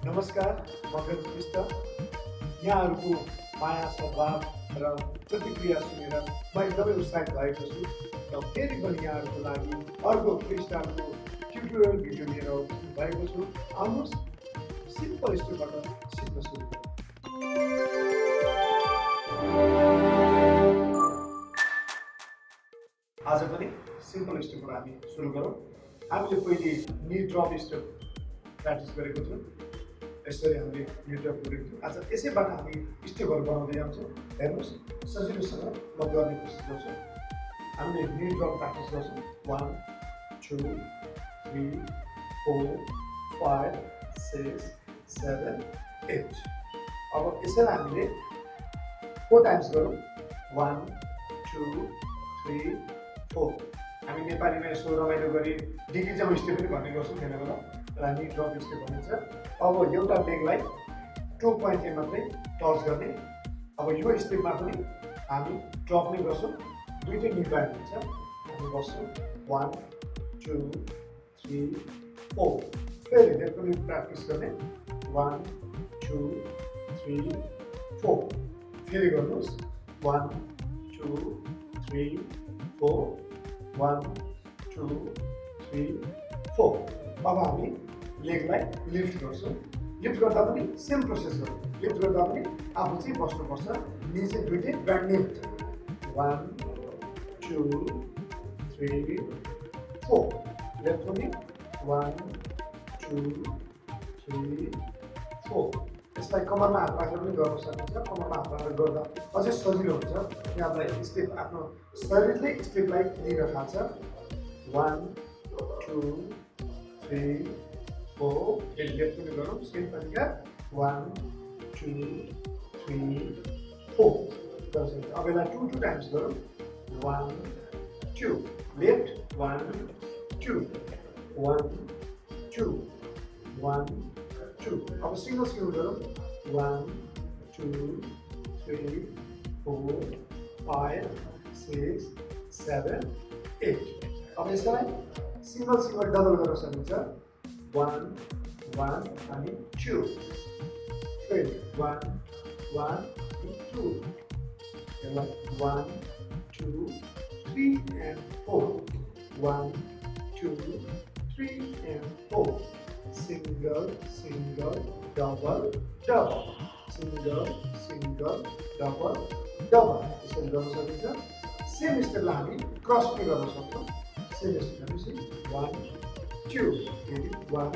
नमस्कार, म गजित बिस्ता। यहाँहरूको माया सद्भाव र प्रतिक्रिया सुनेर म एकदमै उत्साहित भएको छु र फेरि पनि यहाँहरूको लागि अर्को फ्रीस्टाइलको ट्युटोरियल भिडियो लिएर उपस्थित भएको छु। आउनुहोस् सिम्पल स्टेपबाट सिक्न सुरु गरौँ। आज पनि सिम्पल स्टेपबाट हामी सुरु गरौँ। हामीले पहिले नी ड्रप स्टेप प्र्याक्टिस गरेको थियौँ। यसरी हामीले न्युट्रल गरेको थियौँ। आज यसैबाट हामी स्टेपहरू बनाउँदै जान्छौँ। हेर्नुहोस्, सजिलोसँग म गर्ने कोसिस गर्छु। हामीले नी ड्रप प्र्याक्टिस गर्छौँ। 1 2 3 4 5 6 7 8। अब यसैलाई हामीले 4 टाइम्स गरौँ। 1 2 3 4। हामी नेपालीमा यसो रमाइलो गरी डिगिजम स्टेप पनि भन्ने गर्छौँ बेला बेला, र नी ड्रप स्टेप भनिन्छ। अब एउटा लेगलाई 2 पोइन्टले मात्रै टच गर्ने। अब यो स्टेपमा पनि हामी ड्रप नै गर्छौँ। दुईटै नी बाइन्ड हुन्छ। हामी बस्छौँ 1 2 3 4। फेरि लेफ्ट पनि प्र्याक्टिस गर्ने। 1 2 3 4। फेरि गर्नुहोस् 1 2 3 4 1 2 3 4। अब हामी लेगलाई लिफ्ट गर्छौँ। लिफ्ट गर्दा पनि सेम प्रोसेस गर्छौँ। लिफ्ट गर्दा पनि आफू चाहिँ बस्नुपर्छ, नि चाहिँ दुइटै ब्यान्ड नै हुन्छ। 1 2 3 4। लेफ्ट पनि 1 2 3 4। यसलाई कमरमा हात राखेर पनि गर्न सकिन्छ। कमरमा हात राखेर गर्दा अझै सजिलो हुन्छ, किनभने स्टेप आफ्नो शरीरले स्टेपलाई लिन थाल्छ। 1 2 3 4। फेरि लेफ्ट पनि गरौँ सेम तरिका। 1 2 3 4 गर्न सकिन्छ। अब यसलाई 2 टाइम्स गरौँ। 1 2 लेफ्ट 1 2 1 2 1 2। अब सिंगल सिंगल गरौँ। 1 2 3 4 5 6 7 8। अब यसलाई सिंगल सिंगल डबल गर्न सकिन्छ। 1 1 अनि 2। फेरि 1 1 2। यसलाई 1 2 3 and 4। 1 2 3 and 4। Single single double double, single single double double। यसरी गर्न सकिन्छ। सेम स्टेपलाई हामी क्रस पनि गर्न सक्छौँ। सेम स्टेप भनेपछि 1 2। फेरि 1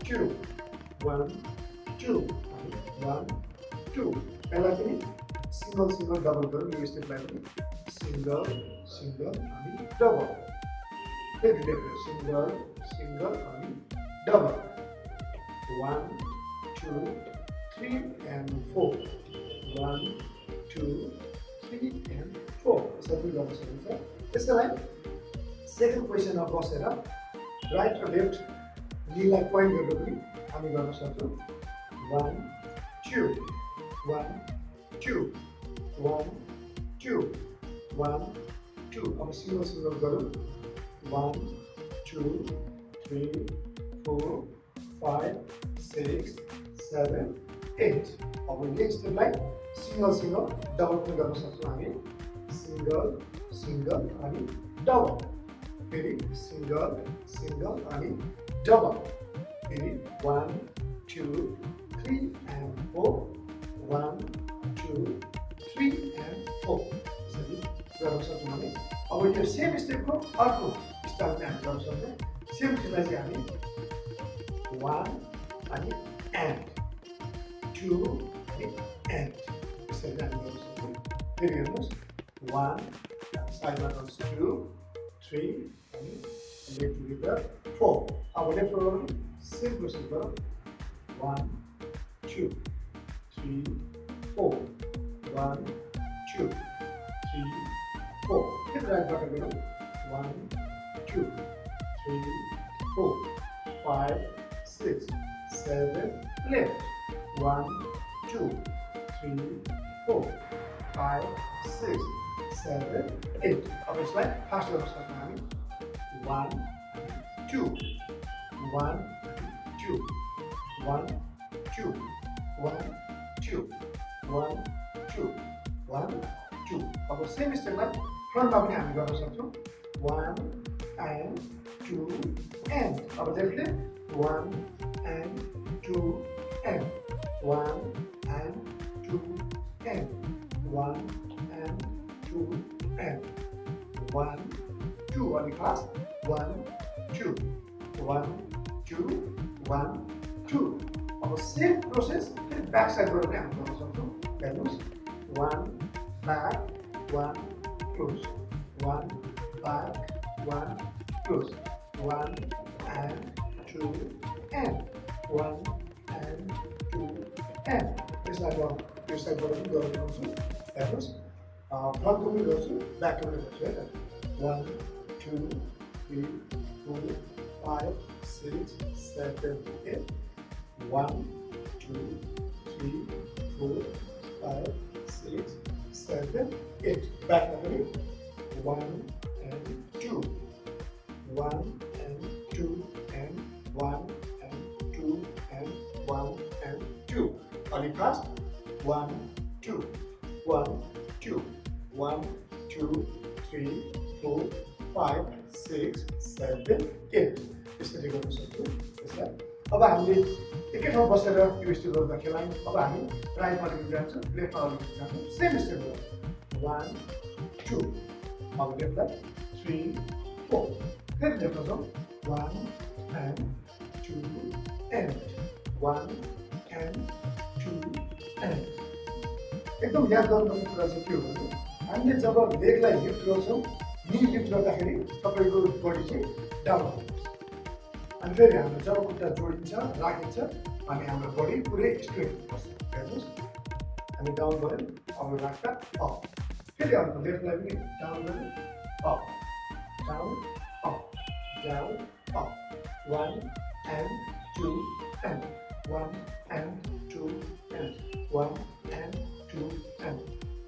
2 1 2 अनि 1 2। यसलाई पनि सिंगल सिंगल डबल गरौँ। यो स्टेपलाई पनि सिंगल सिंगल अनि डबल। फेरि लेफ्ट सिंगल सिंगल अनि डबल। 1 2 3 and 4। 1 2 3 and 4। यसरी गर्न सकिन्छ। यसलाई सेकेन्ड पोजिसनमा बसेर राइट र लेफ्ट नीलाई पोइन्ट गरेर पनि हामी गर्न सक्छौँ। 1 2 1 2 1 2 1 2। अब सिंगल सिंगल गरौँ। 1 2 3 4 5 6 7 8। अब नेक्स्ट स्टेपलाई सिंगल सिंगल डबल पनि गर्न सक्छौँ हामी। सिंगल सिंगल अनि डबल। फेरि सिंगल सिंगल अनि डबल। फेरि 1 2 3 and 4। 1 2 3 and 4। यसरी गर्न सक्छौँ हामी। अब यो सेम स्टेपको अर्को स्टाइल चाहिँ हामी गर्न सक्छौँ। सेम चिजलाई चाहिँ हामी 1 अनि एन्ड 2 अनि एन्ड यसरी हामी गर्न सक्छौँ। फेरि हेर्नुहोस् 1 साइडमा गर्नुहोस् 2 3 अनि लेफ्ट लिएर 4। अब लेफ्ट गरौँ। सेम प्रोसेस गरौँ। 1 2 3 4 1 2 3 4। फेरि राइटबाट गरौँ। 1 2 3 4 5 6 7 लेफ्ट। 1 2 3 4 5 6 7 8। अब यसलाई फास्ट गर्न सक्छौँ हामी। 1 2 1 2 1 1 2 1 2 1 2 अब सेम स्टेपलाई फ्रन्टमा पनि हामी गर्न सक्छौँ 1 and 2 and अब लेफ्टले 1 and 2 and 1 and 2 and 1 and 2 and 1 2 अलिक फास्ट 1 2 1 2 1 2 अब सेम प्रोसेस फेरि ब्याक साइडबाट पनि हामी गर्न सक्छौँ हेर्नुहोस् 1 back 1 close 1 back 1 close 1 and 2 and 1 and 2 and यसलाई म यो साइडबाट पनि गर्न सक्छु हेर्नुहोस् फ्रन्टको पनि गर्छु ब्याकको पनि गर्छु है त 1 2 3 4 5 6 7 8 1 2 3 4 5 6 7 8 ब्याकमा पनि 1 and 2 1 and 2 and 1 and 2 and 1 and 2 अलिक फास्ट 1 2 1 2 1 2 3 4 5 6 7 8 यसरी गर्न सक्छौँ यसलाई अब हामीले एकै ठाउँ बसेर यो स्टेप गर्दा खेलायौँ अब हामी राइटमा जान्छौँ लेफ्टमा जान्छौँ सेम स्टेप 1 2 अब लेफ्टलाई 3 4 फेरि लेफ्टमा जाउँ 1 and 2 and 1 and 2 and एकदम याद गर्नुपर्ने कुरा चाहिँ के हो भने हामीले जब लेगलाई लिफ्ट गर्छौँ नि लिफ्ट गर्दाखेरि तपाईँको बडी चाहिँ डाउन हुन्छ अनि फेरि हाम्रो जब खुट्टा जोडिन्छ राखिन्छ अनि हाम्रो बडी पुरै स्ट्रेट बस्छ हेर्नुहोस् हामी डाउन गऱ्यौँ अब राख्दा अप फेरि अर्को लेफ्टलाई पनि डाउन गऱ्यौँ up down up down up 1 and 2 and 1 and 2 and 1 and 2 and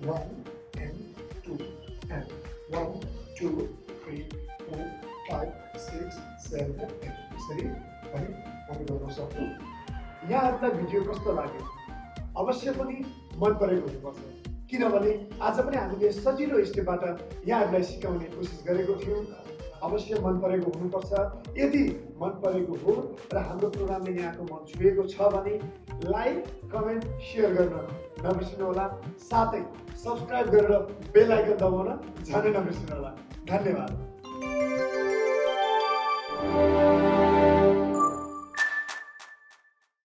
1 and 2 and 1 2 3 4 5 6 7 8 यसरी पनि हामी गर्न सक्छौँ यहाँहरूलाई भिडियो कस्तो लाग्यो अवश्य पनि मन परेको हुनुपर्छ किनभने आज पनि हामीले सजिलो स्टेपबाट यहाँहरूलाई सिकाउने कोसिस गरेको थियौँ अवश्य मन परेको हुनुपर्छ यदि मन परेको हो र हाम्रो प्रोग्रामले यहाँको मन छुएको छ भने लाइक कमेन्ट सेयर गर्न नबिर्सिनुहोला साथै सब्सक्राइब गरेर बेल आइकन दबाउन झनै नबिर्सिनुहोला धन्यवाद